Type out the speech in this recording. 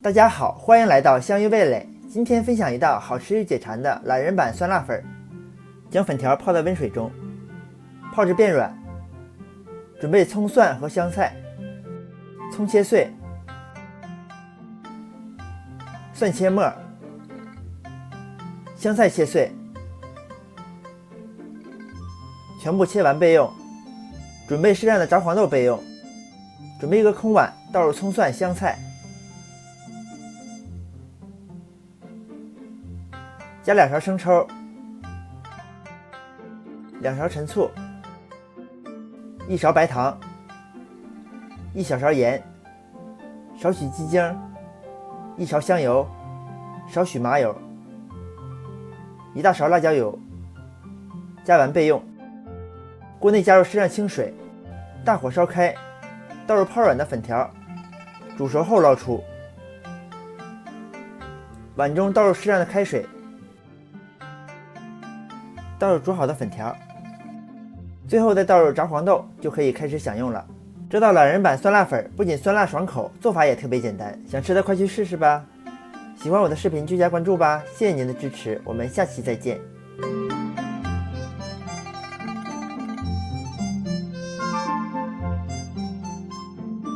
大家好，欢迎来到香芋味蕾。今天分享一道好吃又解馋的懒人版酸辣粉。将粉条泡在温水中，泡至变软。准备葱蒜和香菜，葱切碎，蒜切末，香菜切碎，全部切完备用。准备适量的炸黄豆备用。准备一个空碗，倒入葱蒜香菜，加2勺生抽，2勺陈醋，1勺白糖，1小勺盐，少许鸡精，1勺香油，少许麻油，1大勺辣椒油，加完备用。锅内加入适量清水，大火烧开，倒入泡软的粉条，煮熟后捞出。碗中倒入适量的开水，倒入煮好的粉条，最后再倒入炸黄豆，就可以开始享用了。这道懒人版酸辣粉不仅酸辣爽口，做法也特别简单，想吃的快去试试吧。喜欢我的视频就加关注吧，谢谢您的支持，我们下期再见。